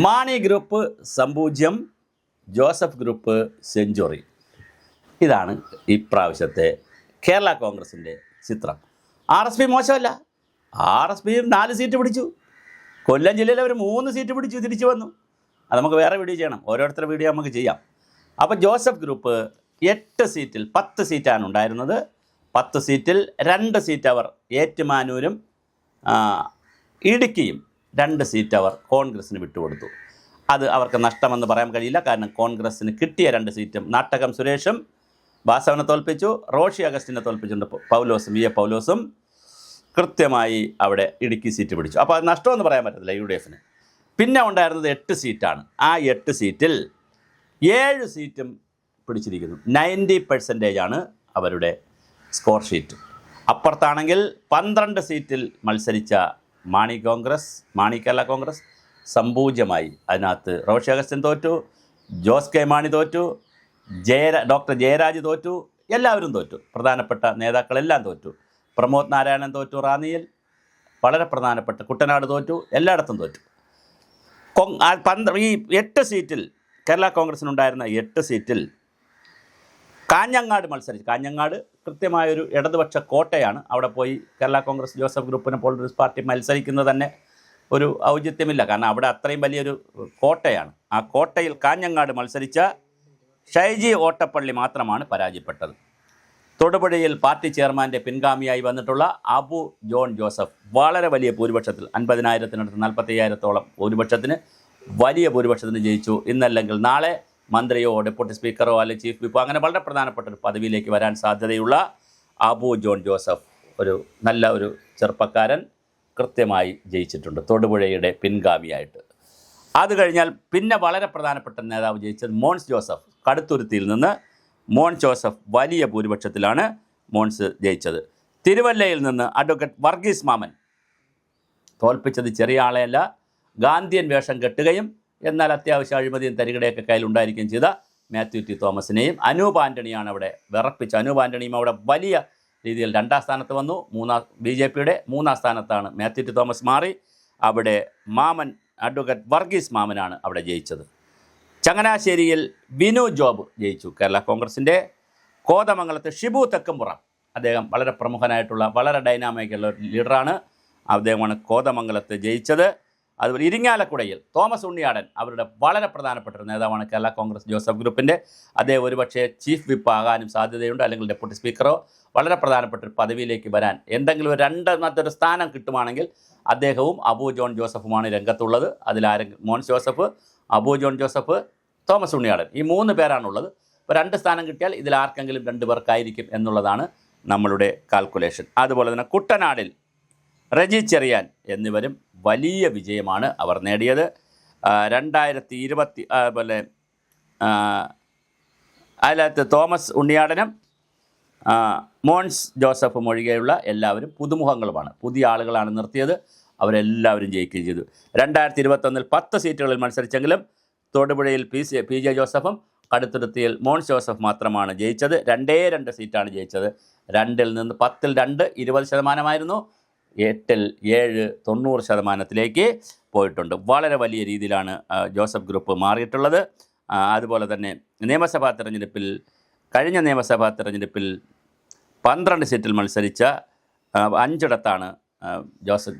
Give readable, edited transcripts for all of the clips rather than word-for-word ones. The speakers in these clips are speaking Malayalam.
മാണി ഗ്രൂപ്പ് സമ്പൂജ്യം, ജോസഫ് ഗ്രൂപ്പ് സെഞ്ചുറി. ഇതാണ് ഇപ്രാവശ്യത്തെ കേരള കോൺഗ്രസിൻ്റെ ചിത്രം. RSP മോശമല്ല. RSP 4 സീറ്റ് പിടിച്ചു. കൊല്ലം ജില്ലയിൽ അവർ 3 സീറ്റ് പിടിച്ചു തിരിച്ചു വന്നു. അത് നമുക്ക് വേറെ വീഡിയോ ചെയ്യണം, ഓരോരുത്തരുടെ വീഡിയോ നമുക്ക് ചെയ്യാം. അപ്പോൾ ജോസഫ് ഗ്രൂപ്പ് 8 സീറ്റിൽ 10 സീറ്റാണ് ഉണ്ടായിരുന്നത്. 10 സീറ്റിൽ 2 സീറ്റ് അവർ ഏറ്റുമാനൂരും ഇടുക്കിയും 2 സീറ്റ് അവർ കോൺഗ്രസ്സിന് വിട്ടുകൊടുത്തു. അത് അവർക്ക് നഷ്ടമെന്ന് പറയാൻ കഴിയില്ല. കാരണം കോൺഗ്രസ്സിന് കിട്ടിയ 2 സീറ്റും നാട്ടകം സുരേഷും വാസവനെ തോൽപ്പിച്ചു, റോഷി അഗസ്റ്റിനെ തോൽപ്പിച്ചിട്ടുണ്ട്. പൗലോസും VA പൗലോസും കൃത്യമായി അവിടെ ഇടുക്കി സീറ്റ് പിടിച്ചു. അപ്പോൾ അത് നഷ്ടമെന്ന് പറയാൻ പറ്റത്തില്ല UDFന്. പിന്നെ ഉണ്ടായിരുന്നത് 8 സീറ്റാണ്. ആ 8 സീറ്റിൽ 7 സീറ്റും പിടിച്ചിരിക്കുന്നു. 90% അവരുടെ സ്കോർ ഷീറ്റ്. അപ്പുറത്താണെങ്കിൽ 12 സീറ്റിൽ മത്സരിച്ച മാണി കേരള കോൺഗ്രസ് സമ്പൂജ്യമായി. അതിനകത്ത് റോഷി അഗസ്റ്റിൻ തോറ്റു, ജോസ് കെ മാണി തോറ്റു, ഡോക്ടർ ജയരാജ് തോറ്റു, എല്ലാവരും തോറ്റു. പ്രധാനപ്പെട്ട നേതാക്കളെല്ലാം തോറ്റു. പ്രമോദ് നാരായണൻ തോറ്റു റാന്നിയിൽ, വളരെ പ്രധാനപ്പെട്ട കുട്ടനാട് തോറ്റു, എല്ലായിടത്തും തോറ്റു. ഈ 8 സീറ്റിൽ കേരള കോൺഗ്രസിനുണ്ടായിരുന്ന 8 സീറ്റിൽ കാഞ്ഞങ്ങാട് മത്സരിച്ചു. കാഞ്ഞങ്ങാട് കൃത്യമായൊരു ഇടതുപക്ഷ കോട്ടയാണ്. അവിടെ പോയി കേരള കോൺഗ്രസ് ജോസഫ് ഗ്രൂപ്പിനെ പോലൊരു പാർട്ടി മത്സരിക്കുന്നത് തന്നെ ഒരു ഔചിത്യമില്ല. കാരണം അവിടെ അത്രയും വലിയൊരു കോട്ടയാണ്. ആ കോട്ടയിൽ കാഞ്ഞങ്ങാട് മത്സരിച്ച ഷൈജി ഓട്ടപ്പള്ളി മാത്രമാണ് പരാജയപ്പെട്ടത്. തൊടുപുഴയിൽ പാർട്ടി ചെയർമാൻ്റെ പിൻഗാമിയായി വന്നിട്ടുള്ള അബു ജോൺ ജോസഫ് വളരെ വലിയ ഭൂരിപക്ഷത്തിൽ 50,000-നടുത്ത് 45,000-ഓളം ഭൂരിപക്ഷത്തിന് വലിയ ഭൂരിപക്ഷത്തിന് ജയിച്ചു. ഇന്നല്ലെങ്കിൽ നാളെ മന്ത്രിയോ ഡെപ്യൂട്ടി സ്പീക്കറോ അല്ലെങ്കിൽ ചീഫ് വിപ്പോ അങ്ങനെ വളരെ പ്രധാനപ്പെട്ട ഒരു പദവിയിലേക്ക് വരാൻ സാധ്യതയുള്ള അബു ജോൺ ജോസഫ് നല്ല ഒരു ചെറുപ്പക്കാരൻ കൃത്യമായി ജയിച്ചിട്ടുണ്ട് തൊടുപുഴയുടെ പിൻഗാമിയായിട്ട്. അത് കഴിഞ്ഞാൽ പിന്നെ വളരെ പ്രധാനപ്പെട്ട നേതാവ് ജയിച്ചത് മോൻസ് ജോസഫ്. കടുത്തുരുത്തിയിൽ നിന്ന് മോൻസ് ജോസഫ് വലിയ ഭൂരിപക്ഷത്തിലാണ് മോൻസ് ജയിച്ചത്. തിരുവല്ലയിൽ നിന്ന് അഡ്വക്കേറ്റ് വർഗീസ് മാമൻ തോൽപ്പിച്ചത് ചെറിയ ആളെയല്ല, ഗാന്ധിയൻ വേഷം കെട്ടുകയും എന്നാൽ അത്യാവശ്യം അഴിമതിയും തരികടയൊക്കെ കയ്യിലുണ്ടായിരിക്കുകയും ചെയ്ത മാത്യു ടി തോമസിനെയും അനൂപ് ആൻ്റണിയാണ് അവിടെ വിറപ്പിച്ച. അനൂപ് ആൻ്റണിയും അവിടെ വലിയ രീതിയിൽ 2ാം സ്ഥാനത്ത് വന്നു. BJPയുടെ 3ാം സ്ഥാനത്താണ് മാത്യു ടി തോമസ് മാറി. അവിടെ അഡ്വക്കേറ്റ് വർഗീസ് മാമനാണ് അവിടെ ജയിച്ചത്. ചങ്ങനാശ്ശേരിയിൽ ബിനു ജോബ് ജയിച്ചു കേരള കോൺഗ്രസിൻ്റെ. കോതമംഗലത്ത് ഷിബു തെക്കുംപുറം, അദ്ദേഹം വളരെ പ്രമുഖനായിട്ടുള്ള വളരെ ഡൈനാമിക്കുള്ള ഒരു ലീഡറാണ്. അദ്ദേഹമാണ് കോതമംഗലത്ത് ജയിച്ചത്. അതുപോലെ ഇരിങ്ങാലക്കുടയിൽ തോമസ് ഉണ്ണിയാടൻ അവരുടെ വളരെ പ്രധാനപ്പെട്ട ഒരു നേതാവാണ് കേരള കോൺഗ്രസ് ജോസഫ് ഗ്രൂപ്പിൻ്റെ. അദ്ദേഹം ഒരുപക്ഷെ ചീഫ് വിപ്പ് ആകാനും സാധ്യതയുണ്ട്, അല്ലെങ്കിൽ ഡെപ്യൂട്ടി സ്പീക്കറോ വളരെ പ്രധാനപ്പെട്ട ഒരു പദവിയിലേക്ക് വരാൻ എന്തെങ്കിലും ഒരു 2ാമത്തെ സ്ഥാനം കിട്ടുവാണെങ്കിൽ അദ്ദേഹവും അബു ജോൺ ജോസഫുമാണ് രംഗത്തുള്ളത്. മോൻസ് ജോസഫ്, അബു ജോൺ ജോസഫ്, തോമസ് ഉണ്ണിയാടൻ, ഈ 3 പേരാണുള്ളത്. ഇപ്പോൾ 2 സ്ഥാനം കിട്ടിയാൽ ഇതിൽ ആർക്കെങ്കിലും 2 പേർക്കായിരിക്കും എന്നുള്ളതാണ് നമ്മളുടെ കാൽക്കുലേഷൻ. അതുപോലെ തന്നെ കുട്ടനാടിൽ റജി ചെറിയാൻ എന്നിവരും വലിയ വിജയമാണ് അവർ നേടിയത്. 2020 അതുപോലെ അതിനകത്ത് തോമസ് ഉണ്ണിയാടനും മോൻസ് ജോസഫും ഒഴികെയുള്ള എല്ലാവരും പുതുമുഖങ്ങളുമാണ്, പുതിയ ആളുകളാണ് നിർത്തിയത്. അവരെല്ലാവരും ജയിക്കുകയും ചെയ്തു. 2021 10 സീറ്റുകളിൽ മത്സരിച്ചെങ്കിലും തൊടുപുഴയിൽ PJ ജോസഫും കടുത്തുരുത്തിയിൽ മോൻസ് ജോസഫ് മാത്രമാണ് ജയിച്ചത്. 2 സീറ്റാണ് ജയിച്ചത്. 2ൽ നിന്ന് 10ൽ 2 20% 8ൽ 7 90%-ലേക്ക് പോയിട്ടുണ്ട്. വളരെ വലിയ രീതിയിലാണ് ജോസഫ് ഗ്രൂപ്പ് മാറിയിട്ടുള്ളത്. അതുപോലെ തന്നെ കഴിഞ്ഞ നിയമസഭാ തെരഞ്ഞെടുപ്പിൽ 12 സീറ്റിൽ മത്സരിച്ച 5ഇടത്താണ്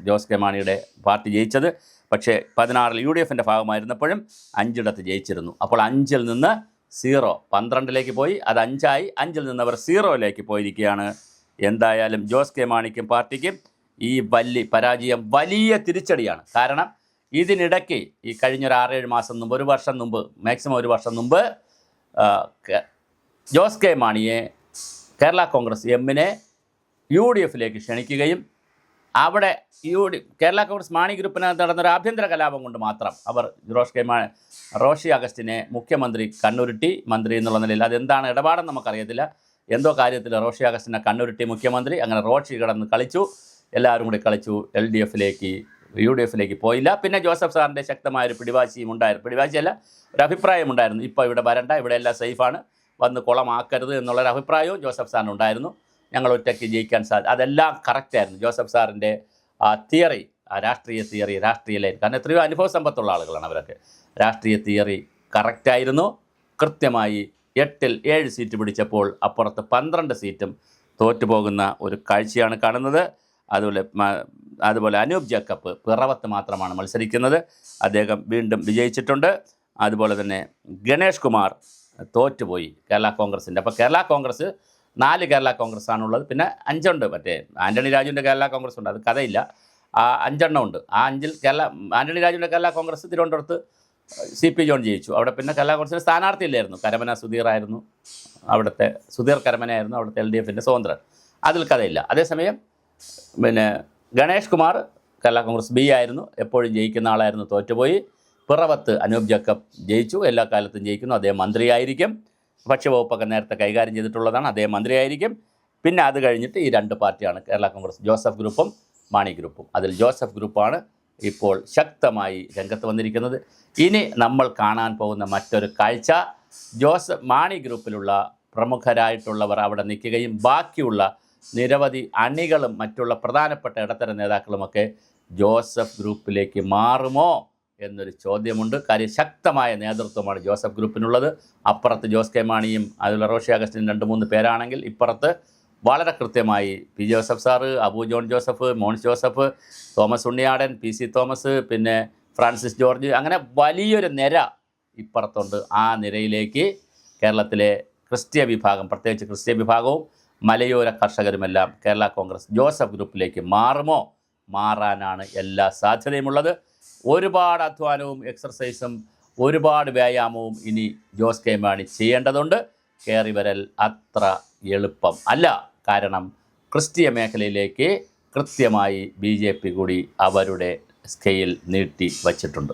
ജോസ് കെ മാണിയുടെ പാർട്ടി ജയിച്ചത്. പക്ഷേ 16ൽ UDFൻ്റെ ഭാഗമായിരുന്നപ്പോഴും 5ഇടത്ത് ജയിച്ചിരുന്നു. അപ്പോൾ 5ൽ നിന്ന് 0 12ലേക്ക് പോയി, അത് 5ആയി. 5ൽ നിന്ന് അവർ 0ലേക്ക് പോയിരിക്കുകയാണ്. എന്തായാലും ജോസ് കെ മാണിക്കും പാർട്ടിക്കും ഈ പരാജയം വലിയ തിരിച്ചടിയാണ്. കാരണം ഇതിനിടയ്ക്ക് ഈ കഴിഞ്ഞൊരു 6-7 മാസം മുമ്പ്, ഒരു വർഷം മുമ്പ്, മാക്സിമം ഒരു വർഷം മുമ്പ് ജോസ് കെ മാണിയെ കേരള കോൺഗ്രസ് എമ്മിനെ UDFലേക്ക് ക്ഷണിക്കുകയും അവിടെ കേരള കോൺഗ്രസ് മാണി ഗ്രൂപ്പിനകത്ത് നടന്നൊരു ആഭ്യന്തര കലാപം കൊണ്ട് മാത്രം അവർ റോഷി അഗസ്റ്റിനെ മുഖ്യമന്ത്രി കണ്ണുരുട്ടി, മന്ത്രി എന്നുള്ള നിലയിൽ. അതെന്താണ് ഇടപാടെന്ന് നമുക്കറിയത്തില്ല. എന്തോ കാര്യത്തിൽ റോഷി അഗസ്റ്റിനെ കണ്ണുരുട്ടി മുഖ്യമന്ത്രി. അങ്ങനെ റോഷി കിടന്ന് കളിച്ചു, എല്ലാവരും കൂടി കളിച്ചു. UDFലേക്ക് പോയില്ല. പിന്നെ ജോസഫ് സാറിൻ്റെ ശക്തമായൊരു പിടിവാശിയും ഉണ്ടായിരുന്നു. പിടിവാശിയല്ല, ഒരു അഭിപ്രായം ഉണ്ടായിരുന്നു. ഇപ്പോൾ ഇവിടെ വരണ്ട, ഇവിടെ എല്ലാം സേഫാണ്, വന്ന് കുളമാക്കരുത് എന്നുള്ളൊരു അഭിപ്രായവും ജോസഫ് സാറിനുണ്ടായിരുന്നു. ഞങ്ങൾ ഒറ്റയ്ക്ക് ജയിക്കാൻ അതെല്ലാം കറക്റ്റായിരുന്നു. ജോസഫ് സാറിൻ്റെ തിയറി ആ രാഷ്ട്രീയ തിയറി, രാഷ്ട്രീയ ലൈൻ, കാരണം എത്രയോ അനുഭവ സമ്പത്തുള്ള ആളുകളാണ് അവരൊക്കെ. രാഷ്ട്രീയ തിയറി കറക്റ്റായിരുന്നു. കൃത്യമായി 8-ൽ 7 സീറ്റ് പിടിച്ചപ്പോൾ അപ്പുറത്ത് 12 സീറ്റും തോറ്റുപോകുന്ന ഒരു കാഴ്ചയാണ് കാണുന്നത്. അതുപോലെ അനൂപ് ജേക്കബ് പിറവത്ത് മാത്രമാണ് മത്സരിക്കുന്നത്. അദ്ദേഹം വീണ്ടും വിജയിച്ചിട്ടുണ്ട്. അതുപോലെ തന്നെ ഗണേഷ് കുമാർ തോറ്റുപോയി കേരള കോൺഗ്രസിൻ്റെ. അപ്പോൾ കേരള കോൺഗ്രസ് 4 കേരള കോൺഗ്രസ് ആണുള്ളത്. പിന്നെ 5 ഉണ്ട്, മറ്റേ ആൻ്റണി രാജുവിൻ്റെ കേരള കോൺഗ്രസ് ഉണ്ട്, അത് കഥയില്ല. 5 എണ്ണം ഉണ്ട്. ആ 5-ൽ ആൻ്റണി രാജുവിൻ്റെ കേരള കോൺഗ്രസ് തിരുവനന്തപുരത്ത് CP ജോൺ ജയിച്ചു. അവിടെ പിന്നെ കേരള കോൺഗ്രസിന് സ്ഥാനാർത്ഥിയില്ലായിരുന്നു. കരമന സുധീറായിരുന്നു അവിടുത്തെ, സുധീർ കരമനയായിരുന്നു അവിടുത്തെ LDFൻ്റെ സ്വതന്ത്രൻ. അതിൽ കഥയില്ല. അതേസമയം പിന്നെ ഗണേഷ് കുമാർ കേരള കോൺഗ്രസ് B ആയിരുന്നു, എപ്പോഴും ജയിക്കുന്ന ആളായിരുന്നു, തോറ്റുപോയി. പിറവത്ത് അനൂപ് ജേക്കബ് ജയിച്ചു, എല്ലാ കാലത്തും ജയിക്കുന്നു. അദ്ദേഹം മന്ത്രിയായിരിക്കും. ഭക്ഷ്യവകുപ്പൊക്കെ നേരത്തെ കൈകാര്യം ചെയ്തിട്ടുള്ളതാണ്, അദ്ദേഹം മന്ത്രിയായിരിക്കും. പിന്നെ അത് കഴിഞ്ഞിട്ട് ഈ 2 പാർട്ടിയാണ് കേരള കോൺഗ്രസ്, ജോസഫ് ഗ്രൂപ്പും മാണി ഗ്രൂപ്പും. അതിൽ ജോസഫ് ഗ്രൂപ്പാണ് ഇപ്പോൾ ശക്തമായി രംഗത്ത് വന്നിരിക്കുന്നത്. ഇനി നമ്മൾ കാണാൻ പോകുന്ന മറ്റൊരു കാഴ്ച, മാണി ഗ്രൂപ്പിലുള്ള പ്രമുഖരായിട്ടുള്ളവർ അവിടെ നിൽക്കുകയും ബാക്കിയുള്ള നിരവധി അണികളും മറ്റുള്ള പ്രധാനപ്പെട്ട ഇടത്തര നേതാക്കളുമൊക്കെ ജോസഫ് ഗ്രൂപ്പിലേക്ക് മാറുമോ എന്നൊരു ചോദ്യമുണ്ട്. കാര്യം ശക്തമായ നേതൃത്വമാണ് ജോസഫ് ഗ്രൂപ്പിനുള്ളത്. അപ്പുറത്ത് ജോസ് കെ മാണിയും അതുപോലെ റോഷി അഗസ്റ്റിനും 2-3 പേരാണെങ്കിൽ, ഇപ്പുറത്ത് വളരെ കൃത്യമായി P Joseph sir, Abu John Joseph, Mons Joseph, Thomas Unniyadan, PC Thomas, പിന്നെ ഫ്രാൻസിസ് ജോർജ്, അങ്ങനെ വലിയൊരു നിര ഇപ്പുറത്തുണ്ട്. ആ നിരയിലേക്ക് കേരളത്തിലെ ക്രിസ്ത്യ വിഭാഗം, പ്രത്യേകിച്ച് ക്രിസ്ത്യ വിഭാഗവും മലയോര കർഷകരുമെല്ലാം കേരള കോൺഗ്രസ് ജോസഫ് ഗ്രൂപ്പിലേക്ക് മാറുമോ? മാറാനാണ് എല്ലാ സാധ്യതയുമുള്ളത്. ഒരുപാട് അധ്വാനവും എക്സർസൈസും ഒരുപാട് വ്യായാമവും ഇനി ജോസ് കെ മാണി ചെയ്യേണ്ടതുണ്ട്. കയറി വരൽ അത്ര എളുപ്പം അല്ല. കാരണം ക്രിസ്തീയ മേഖലയിലേക്ക് കൃത്യമായി BJP കൂടി അവരുടെ സ്കെയിൽ നീട്ടി വച്ചിട്ടുണ്ട്.